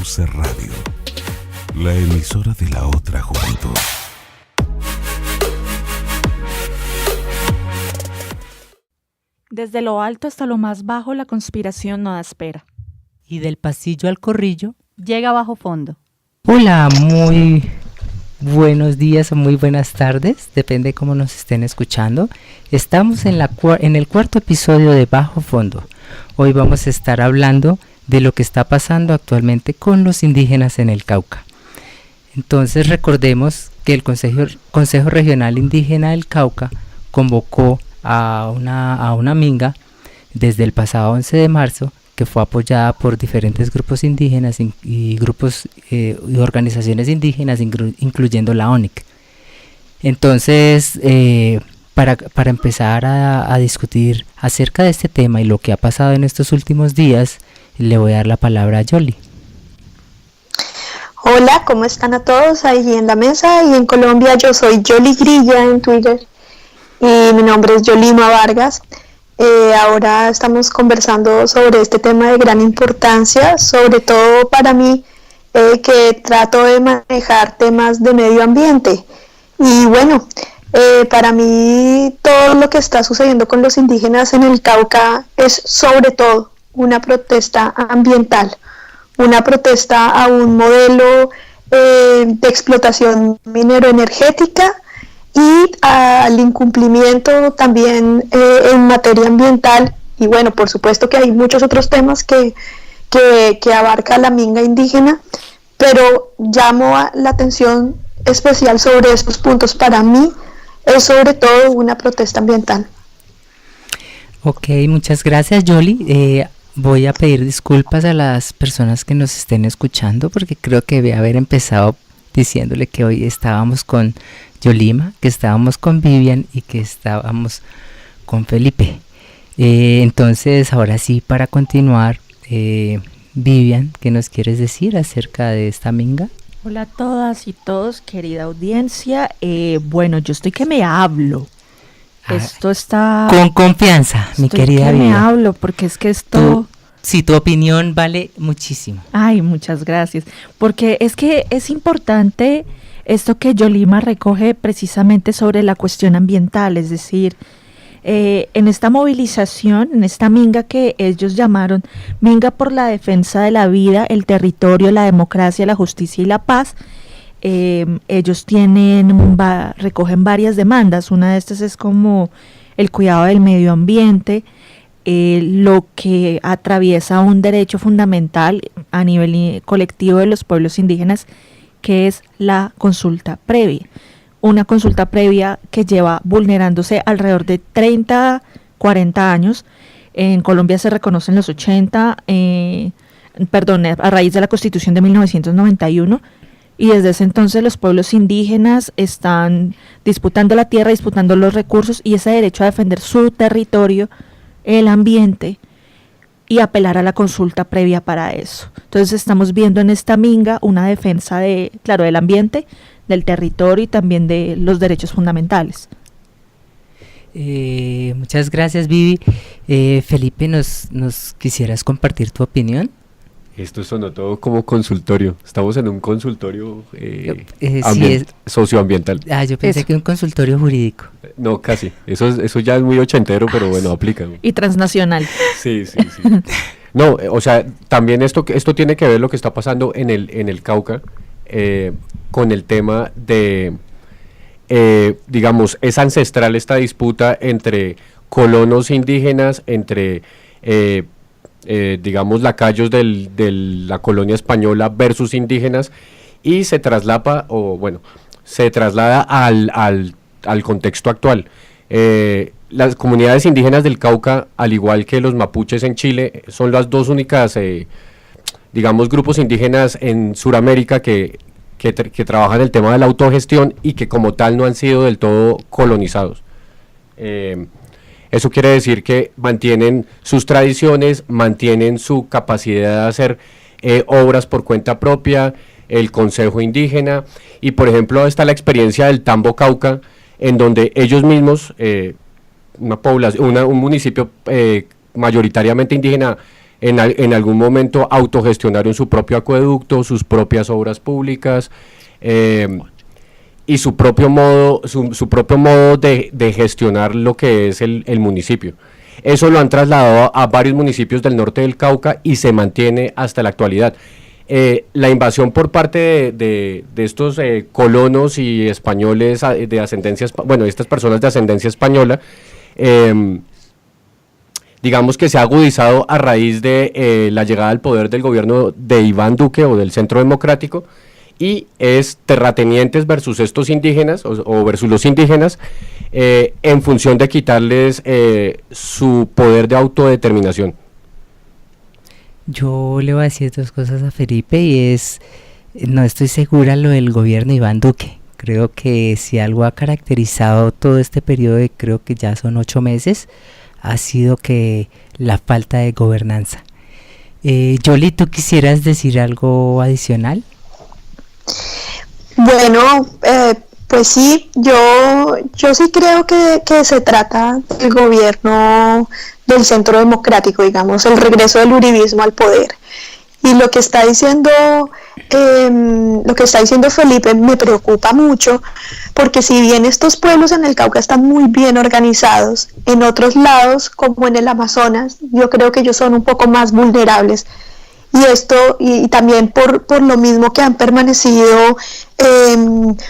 UC Radio, la emisora de la otra juventud. Desde lo alto hasta lo más bajo, la conspiración no da espera. Y del pasillo al corrillo llega bajo fondo. Hola, muy buenos días o muy buenas tardes, depende cómo nos estén escuchando. Estamos en el cuarto episodio de Bajo Fondo. Hoy vamos a estar hablando de lo que está pasando actualmente con los indígenas en el Cauca. Entonces recordemos que el Consejo Regional Indígena del Cauca convocó a una minga desde el pasado 11 de marzo, que fue apoyada por diferentes grupos indígenas y grupos y organizaciones indígenas, incluyendo la ONIC. Entonces, para empezar a discutir acerca de este tema y lo que ha pasado en estos últimos días, le voy a dar la palabra a Yoli. Hola, ¿cómo están a todos ahí en la mesa? Y en Colombia yo soy Yoli Grilla en Twitter y mi nombre es Yolima Vargas. Ahora estamos conversando sobre este tema de gran importancia, sobre todo para mí, que trato de manejar temas de medio ambiente. Y bueno, para mí todo lo que está sucediendo con los indígenas en el Cauca es sobre todo una protesta ambiental, una protesta a un modelo de explotación minero-energética y al incumplimiento también en materia ambiental. Y bueno, por supuesto que hay muchos otros temas que abarca la minga indígena, pero llamo la atención especial sobre estos puntos. Para mí es sobre todo una protesta ambiental. Ok, muchas gracias, Yoli. Voy a pedir disculpas a las personas que nos estén escuchando, porque creo que debe haber empezado diciéndole que hoy estábamos con Yolima, que estábamos con Vivian y que estábamos con Felipe. Entonces, ahora sí, para continuar, Vivian, ¿qué nos quieres decir acerca de esta minga? Hola a todas y todos, querida audiencia. Bueno, yo estoy que me hablo. Esto está... Con confianza, mi querida Vivian. Me hablo, porque es que esto... Sí, tu opinión vale muchísimo. Ay, muchas gracias. Porque es que es importante esto que Yolima recoge precisamente sobre la cuestión ambiental, es decir, en esta movilización, en esta minga que ellos llamaron Minga por la Defensa de la Vida, el Territorio, la Democracia, la Justicia y la Paz, ellos recogen varias demandas. Una de estas es como el cuidado del medio ambiente, lo que atraviesa un derecho fundamental a nivel colectivo de los pueblos indígenas, que es la consulta previa. Una consulta previa que lleva vulnerándose alrededor de 30, 40 años. En Colombia se reconocen los 80, a raíz de la Constitución de 1991, y desde ese entonces los pueblos indígenas están disputando la tierra, disputando los recursos y ese derecho a defender su territorio, el ambiente, y apelar a la consulta previa para eso. Entonces estamos viendo en esta minga una defensa del ambiente, del territorio y también de los derechos fundamentales. Muchas gracias, Vivi. Felipe, ¿nos quisieras compartir tu opinión? Esto sonó todo como consultorio. Estamos en un consultorio socioambiental. Yo pensé que un consultorio jurídico. No, casi. Eso ya es muy ochentero, pero bueno, aplica. Y transnacional. Sí. No, o sea, también esto tiene que ver lo que está pasando en el Cauca con el tema de, digamos, es ancestral esta disputa entre colonos indígenas, entre digamos, lacayos de la colonia española versus indígenas, y se traslada al contexto actual. Las comunidades indígenas del Cauca, al igual que los mapuches en Chile, son las dos únicas, digamos, grupos indígenas en Sudamérica que trabajan el tema de la autogestión y que como tal no han sido del todo colonizados. Eso quiere decir que mantienen sus tradiciones, mantienen su capacidad de hacer obras por cuenta propia, el consejo indígena, y por ejemplo está la experiencia del Tambo Cauca, en donde ellos mismos, un municipio mayoritariamente indígena, en algún momento autogestionaron su propio acueducto, sus propias obras públicas, y su propio modo de gestionar lo que es el municipio. Eso lo han trasladado a varios municipios del norte del Cauca y se mantiene hasta la actualidad. La invasión por parte de estos colonos y españoles de ascendencia, estas personas de ascendencia española, digamos que se ha agudizado a raíz de la llegada al poder del gobierno de Iván Duque o del Centro Democrático, y es terratenientes versus estos indígenas o versus los indígenas, en función de quitarles su poder de autodeterminación. Yo le voy a decir dos cosas a Felipe, y no estoy segura lo del gobierno de Iván Duque. Creo que si algo ha caracterizado todo este periodo de, creo que ya son 8 meses, ha sido que la falta de gobernanza. Yoli, ¿tú quisieras decir algo adicional? Bueno, pues sí, yo sí creo que se trata del gobierno del Centro Democrático, digamos, el regreso del uribismo al poder. Y lo que está diciendo Felipe me preocupa mucho, porque si bien estos pueblos en el Cauca están muy bien organizados, en otros lados, como en el Amazonas, yo creo que ellos son un poco más vulnerables. Y esto, y también por lo mismo que han permanecido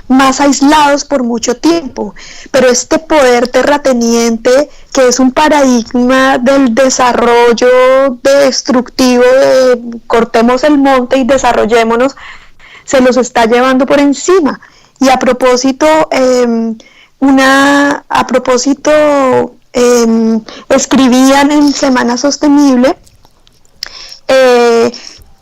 más aislados por mucho tiempo. Pero este poder terrateniente, que es un paradigma del desarrollo destructivo, de cortemos el monte y desarrollémonos, se los está llevando por encima. Y a propósito, escribían en Semana Sostenible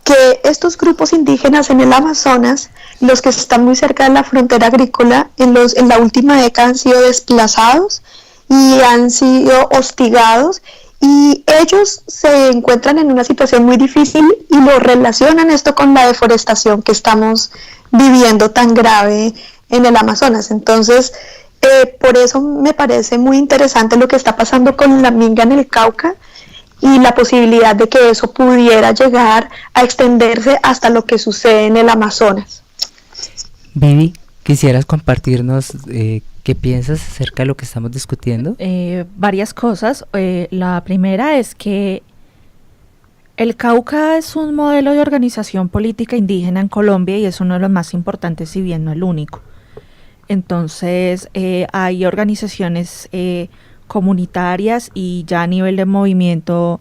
que estos grupos indígenas en el Amazonas, los que están muy cerca de la frontera agrícola, en la última década han sido desplazados y han sido hostigados, y ellos se encuentran en una situación muy difícil y lo relacionan esto con la deforestación que estamos viviendo tan grave en el Amazonas. Entonces, por eso me parece muy interesante lo que está pasando con la minga en el Cauca, y la posibilidad de que eso pudiera llegar a extenderse hasta lo que sucede en el Amazonas. Vivi, ¿quisieras compartirnos qué piensas acerca de lo que estamos discutiendo? Varias cosas. La primera es que el Cauca es un modelo de organización política indígena en Colombia y es uno de los más importantes, si bien no el único. Entonces, hay organizaciones comunitarias y ya a nivel de movimiento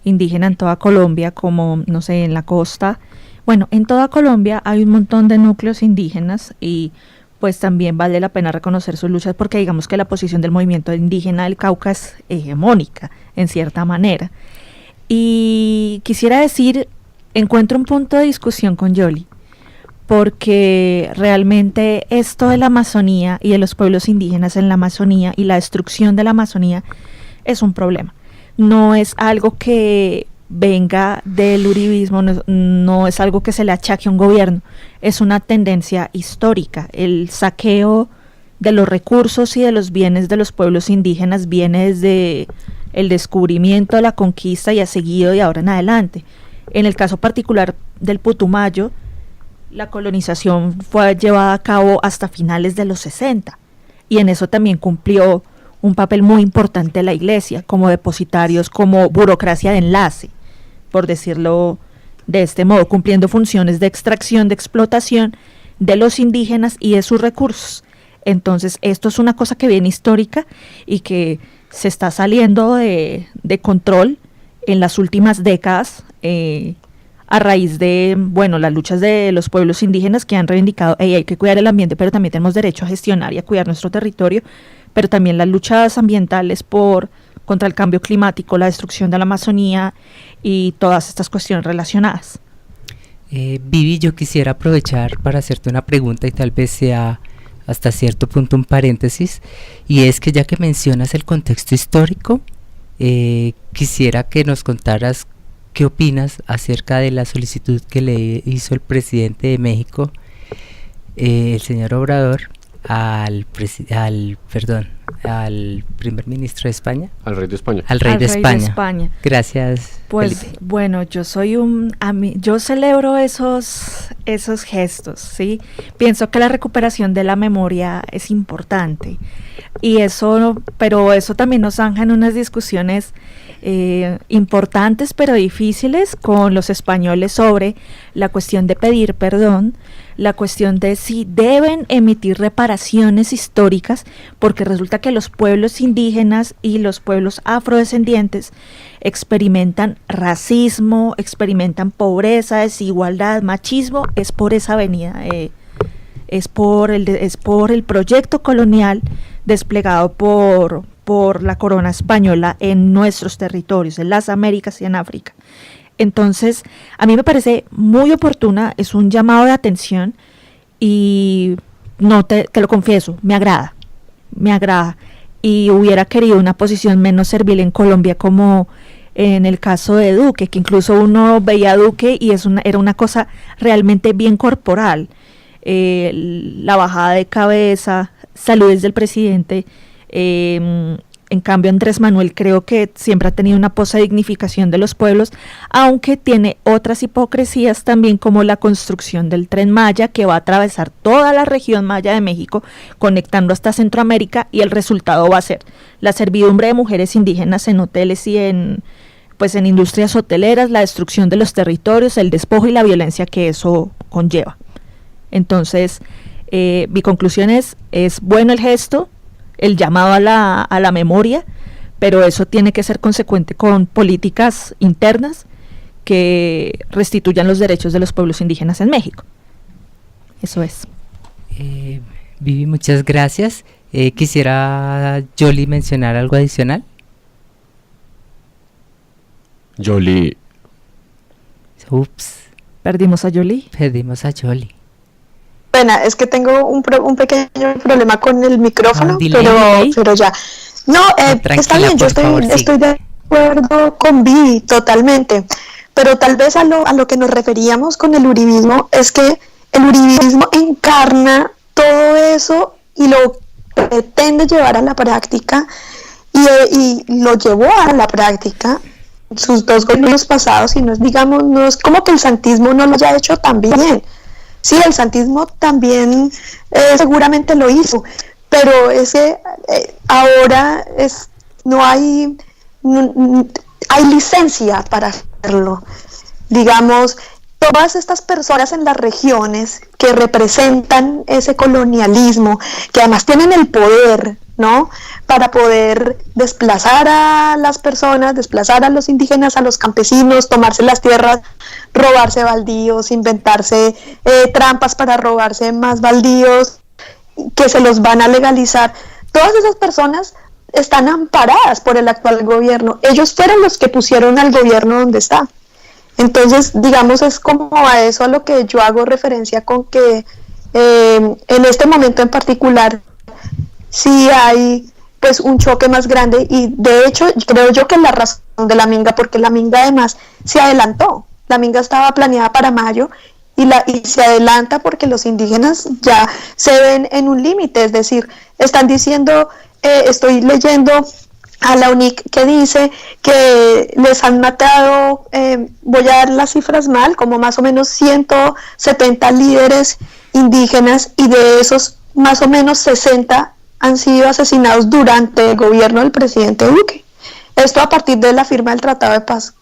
indígena en toda Colombia, como, no sé, en la costa. Bueno, en toda Colombia hay un montón de núcleos indígenas, y pues también vale la pena reconocer sus luchas, porque digamos que la posición del movimiento indígena del Cauca es hegemónica, en cierta manera. Y quisiera decir, encuentro un punto de discusión con Yoli, porque realmente esto de la Amazonía y de los pueblos indígenas en la Amazonía y la destrucción de la Amazonía es un problema. No es algo que venga del uribismo, no es algo que se le achaque a un gobierno, es una tendencia histórica. El saqueo de los recursos y de los bienes de los pueblos indígenas viene desde el descubrimiento, la conquista, y ha seguido de ahora en adelante. En el caso particular del Putumayo, la colonización fue llevada a cabo hasta finales de los 60, y en eso también cumplió un papel muy importante la Iglesia, como depositarios, como burocracia de enlace, por decirlo de este modo, cumpliendo funciones de extracción, de explotación de los indígenas y de sus recursos. Entonces, esto es una cosa que viene histórica y que se está saliendo de control en las últimas décadas, a raíz de, las luchas de los pueblos indígenas, que han reivindicado, hay que cuidar el ambiente, pero también tenemos derecho a gestionar y a cuidar nuestro territorio, pero también las luchas ambientales contra el cambio climático, la destrucción de la Amazonía y todas estas cuestiones relacionadas. Vivi, yo quisiera aprovechar para hacerte una pregunta, y tal vez sea hasta cierto punto un paréntesis, y es que ya que mencionas el contexto histórico, quisiera que nos contaras ¿qué opinas acerca de la solicitud que le hizo el presidente de México, el señor Obrador, al primer ministro de España, Al rey de España. al rey Al de rey de España. España. Gracias, Pues Felipe. bueno, yo celebro esos gestos, ¿sí? Pienso que la recuperación de la memoria es importante pero eso también nos zanja en unas discusiones importantes pero difíciles con los españoles sobre la cuestión de pedir perdón, la cuestión de si deben emitir reparaciones históricas, porque resulta que los pueblos indígenas y los pueblos afrodescendientes experimentan racismo, experimentan pobreza, desigualdad, machismo, es por esa avenida, es por el proyecto colonial desplegado por la corona española en nuestros territorios, en las Américas y en África. Entonces, a mí me parece muy oportuna, es un llamado de atención y no te lo confieso, me agrada y hubiera querido una posición menos servil en Colombia, como en el caso de Duque, que incluso uno veía a Duque y era una cosa realmente bien corporal, la bajada de cabeza, saludes del presidente. En cambio, Andrés Manuel creo que siempre ha tenido una pose de dignificación de los pueblos, aunque tiene otras hipocresías también, como la construcción del Tren Maya, que va a atravesar toda la región maya de México, conectando hasta Centroamérica, y el resultado va a ser la servidumbre de mujeres indígenas en hoteles y en industrias hoteleras, la destrucción de los territorios, el despojo y la violencia que eso conlleva. Entonces, mi conclusión es bueno el gesto, el llamado a la memoria, pero eso tiene que ser consecuente con políticas internas que restituyan los derechos de los pueblos indígenas en México. Eso es. Vivi, muchas gracias. Quisiera Yoli mencionar algo adicional. Yoli. Ups, Perdimos a Yoli. perdimos a Yoli. Bueno, es que tengo un pequeño problema con el micrófono, delay. pero ya. No, Tranquila, está bien, yo por favor, sigue. estoy de acuerdo con Vivi, totalmente. Pero tal vez a lo que nos referíamos con el uribismo es que el uribismo encarna todo eso y lo pretende llevar a la práctica y lo llevó a la práctica sus dos gobiernos pasados, y no es como que el santismo no lo haya hecho tan bien. Sí, el santismo también seguramente lo hizo, pero ahora hay licencia para hacerlo. Digamos, todas estas personas en las regiones que representan ese colonialismo, que además tienen el poder, ¿no?, para poder desplazar a las personas, desplazar a los indígenas, a los campesinos, tomarse las tierras, robarse baldíos, inventarse trampas para robarse más baldíos, que se los van a legalizar. Todas esas personas están amparadas por el actual gobierno. Ellos fueron los que pusieron al gobierno donde está. Entonces, digamos, es como a eso a lo que yo hago referencia, con que en este momento en particular sí hay pues un choque más grande, y de hecho creo yo que es la razón de la minga, porque la minga además se adelantó. La minga estaba planeada para mayo y se adelanta porque los indígenas ya se ven en un límite, es decir, están diciendo, estoy leyendo a la UNIC que dice que les han matado, voy a dar las cifras mal, como más o menos 170 líderes indígenas, y de esos más o menos 60 han sido asesinados durante el gobierno del presidente Duque. Esto a partir de la firma del Tratado de Paz.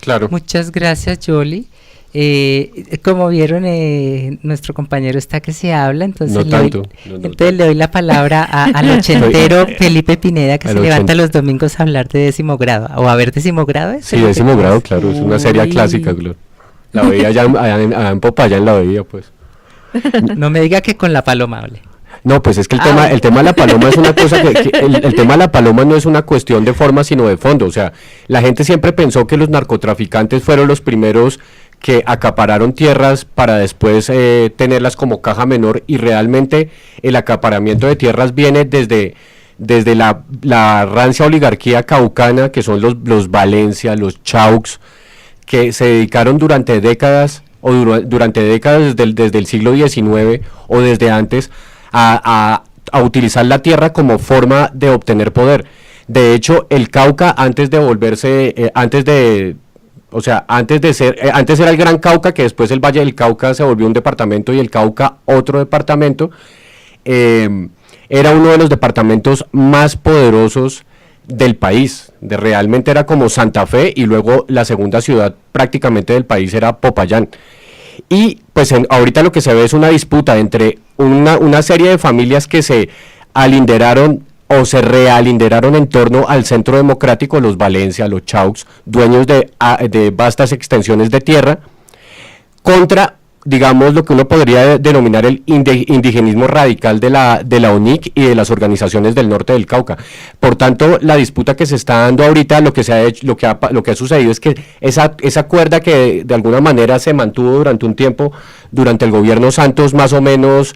Claro. Muchas gracias, Yoli. Como vieron, nuestro compañero está que se habla, entonces, No tanto. entonces le doy la palabra al ochentero Felipe Pineda, que Al se levanta 80. los domingos a hablar de décimo grado, o a ver décimo grado. ¿es, Sí, Felipe? 10º grado, claro, es una serie Uy. clásica, Glo. La veía allá en Popayán, la veía, pues. No me diga que con la paloma hable. No, pues es que el tema de la paloma es una cosa el tema de la paloma no es una cuestión de forma, sino de fondo. O sea, la gente siempre pensó que los narcotraficantes fueron los primeros que acapararon tierras para después tenerlas como caja menor, y realmente el acaparamiento de tierras viene desde la rancia oligarquía caucana, que son los Valencia, los Chaux, que se dedicaron durante décadas, o durante décadas desde el siglo XIX o desde antes, a utilizar la tierra como forma de obtener poder. De hecho, el Cauca, antes era el Gran Cauca, que después el Valle del Cauca se volvió un departamento y el Cauca otro departamento, era uno de los departamentos más poderosos del país. Realmente era como Santa Fe, y luego la segunda ciudad prácticamente del país era Popayán. Y pues ahorita lo que se ve es una disputa entre una serie de familias que se alinderaron o se realinderaron en torno al centro democrático, los Valencia, los Chaux, dueños de vastas extensiones de tierra, contra, digamos, lo que uno podría denominar el indigenismo radical de la UNIC y de las organizaciones del norte del Cauca. Por tanto, la disputa que se está dando ahorita, lo que ha sucedido es que esa cuerda que de alguna manera se mantuvo durante un tiempo, durante el gobierno Santos, más o menos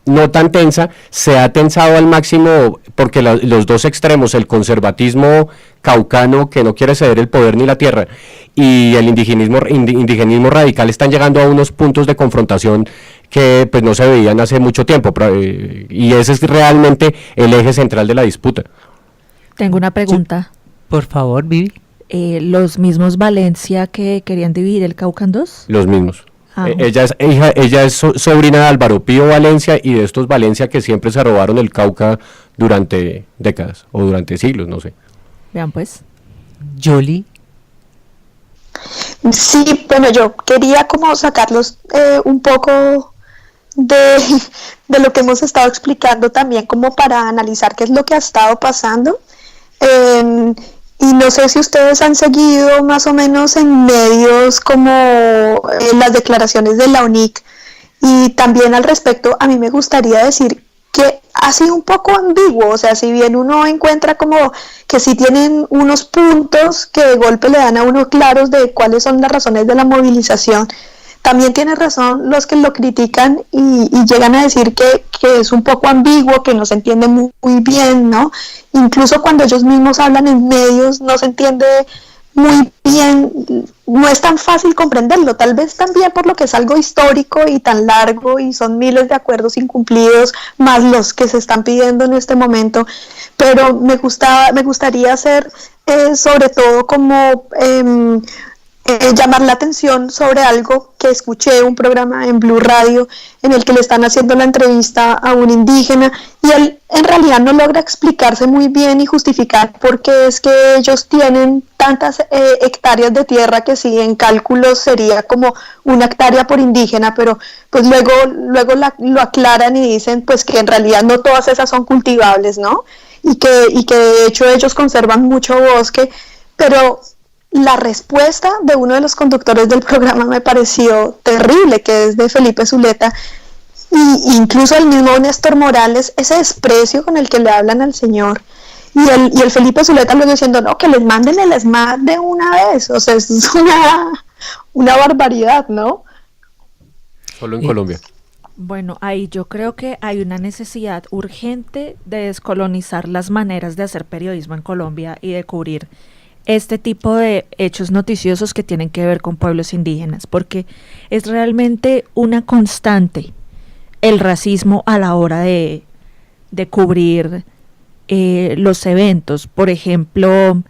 no tan tensa, se ha tensado al máximo, porque los dos extremos, el conservatismo caucano que no quiere ceder el poder ni la tierra, y el indigenismo radical, están llegando a unos puntos de confrontación que pues no se veían hace mucho tiempo, y ese es realmente el eje central de la disputa. Tengo una pregunta. Por favor, Vivi. ¿Los mismos Valencia que querían dividir el Cauca en dos? Los mismos. Ah. Ella es sobrina de Álvaro Pío Valencia, y de estos Valencia que siempre se robaron el Cauca durante décadas o durante siglos, no sé. Vean pues. Yoli. Sí, bueno, yo quería como sacarlos un poco de lo que hemos estado explicando también, como para analizar qué es lo que ha estado pasando. Y no sé si ustedes han seguido más o menos en medios como las declaraciones de la UNIC, y también al respecto a mí me gustaría decir que ha sido un poco ambiguo. O sea, si bien uno encuentra como que sí tienen unos puntos que de golpe le dan a uno claros de cuáles son las razones de la movilización, también tiene razón los que lo critican y llegan a decir que es un poco ambiguo, que no se entiende muy bien, ¿no? Incluso cuando ellos mismos hablan en medios no se entiende muy bien, no es tan fácil comprenderlo, tal vez también por lo que es algo histórico y tan largo, y son miles de acuerdos incumplidos, más los que se están pidiendo en este momento. Pero me gustaría hacer sobre todo como llamar la atención sobre algo que escuché, un programa en Blue Radio en el que le están haciendo la entrevista a un indígena, y él en realidad no logra explicarse muy bien y justificar por qué es que ellos tienen tantas hectáreas de tierra, que sí en cálculos sería como una hectárea por indígena, pero pues luego lo aclaran y dicen pues que en realidad no todas esas son cultivables, ¿no? Y que de hecho ellos conservan mucho bosque. Pero la respuesta de uno de los conductores del programa me pareció terrible, que es de Felipe Zuleta, y incluso el mismo Néstor Morales, ese desprecio con el que le hablan al señor, y el Felipe Zuleta luego diciendo, no, que les manden el ESMAD de una vez. O sea, es una barbaridad, ¿no? Solo en Colombia. Bueno, ahí yo creo que hay una necesidad urgente de descolonizar las maneras de hacer periodismo en Colombia y de cubrir este tipo de hechos noticiosos que tienen que ver con pueblos indígenas, porque es realmente una constante el racismo a la hora de cubrir los eventos. Por ejemplo,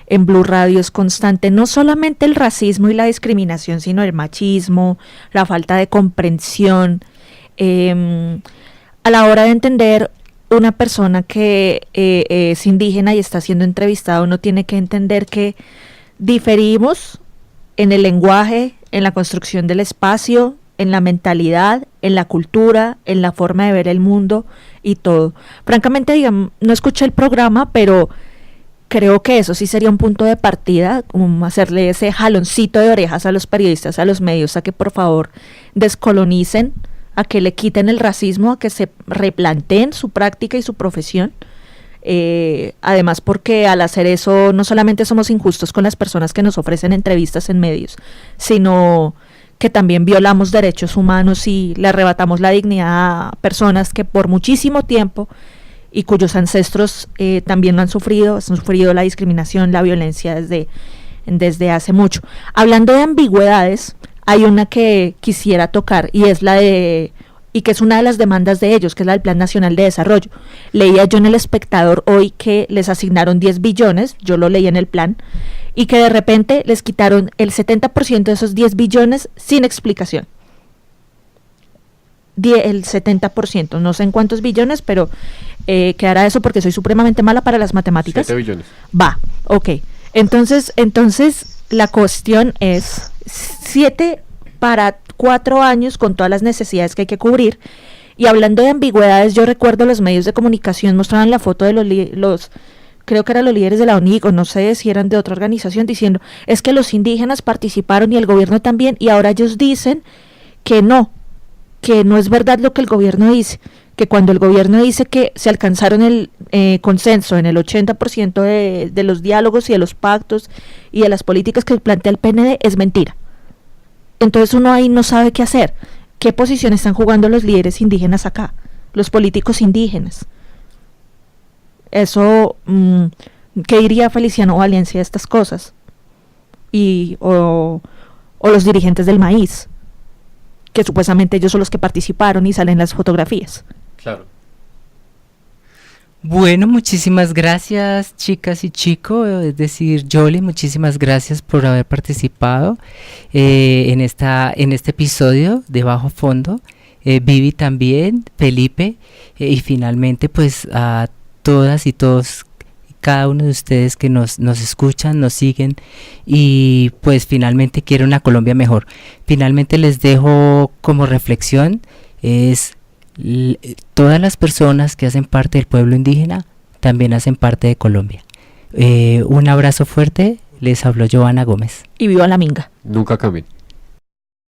en Blue Radio es constante no solamente el racismo y la discriminación, sino el machismo, la falta de comprensión. A la hora de entender una persona que es indígena y está siendo entrevistada, uno tiene que entender que diferimos en el lenguaje, en la construcción del espacio, en la mentalidad, en la cultura, en la forma de ver el mundo y todo. Francamente, digamos, no escuché el programa, pero creo que eso sí sería un punto de partida, como hacerle ese jaloncito de orejas a los periodistas, a los medios, a que por favor descolonicen, a que le quiten el racismo, a que se replanteen su práctica y su profesión. Además, porque al hacer eso no solamente somos injustos con las personas que nos ofrecen entrevistas en medios, sino que también violamos derechos humanos y le arrebatamos la dignidad a personas que por muchísimo tiempo y cuyos ancestros también han sufrido la discriminación, la violencia desde hace mucho. Hablando de ambigüedades, hay una que quisiera tocar y es la de y que es una de las demandas de ellos, que es la del Plan Nacional de Desarrollo. Leía yo en El Espectador hoy que les asignaron 10 billones, yo lo leí en el plan, y que de repente les quitaron el 70% de esos 10 billones sin explicación. El 70%, no sé en cuántos billones, pero quedará eso porque soy supremamente mala para las matemáticas. 7 billones. Va, ok. Entonces la cuestión es 7 para 4 años con todas las necesidades que hay que cubrir. Y hablando de ambigüedades, yo recuerdo los medios de comunicación mostraban la foto de los creo que eran los líderes de la ONIC, o no sé si eran de otra organización, diciendo, es que los indígenas participaron y el gobierno también, y ahora ellos dicen que no es verdad lo que el gobierno dice, que cuando el gobierno dice que se alcanzaron el consenso en el 80% de los diálogos y de los pactos y de las políticas que plantea el PND, es mentira. Entonces uno ahí no sabe qué hacer. ¿Qué posición están jugando los líderes indígenas acá? Los políticos indígenas. Eso, ¿qué diría Feliciano Valencia de estas cosas? O los dirigentes del maíz, que supuestamente ellos son los que participaron y salen las fotografías. Claro. Bueno, muchísimas gracias, chicas y chicos, es decir, Yoli, muchísimas gracias por haber participado en este episodio de Bajo Fondo, Vivi también, Felipe, y finalmente pues a todas y todos, cada uno de ustedes que nos escuchan, nos siguen y pues finalmente quieren una Colombia mejor. Finalmente les dejo como reflexión, es todas las personas que hacen parte del pueblo indígena también hacen parte de Colombia. Un abrazo fuerte, les habló Joana Gómez. Y viva la minga. Nunca cambien.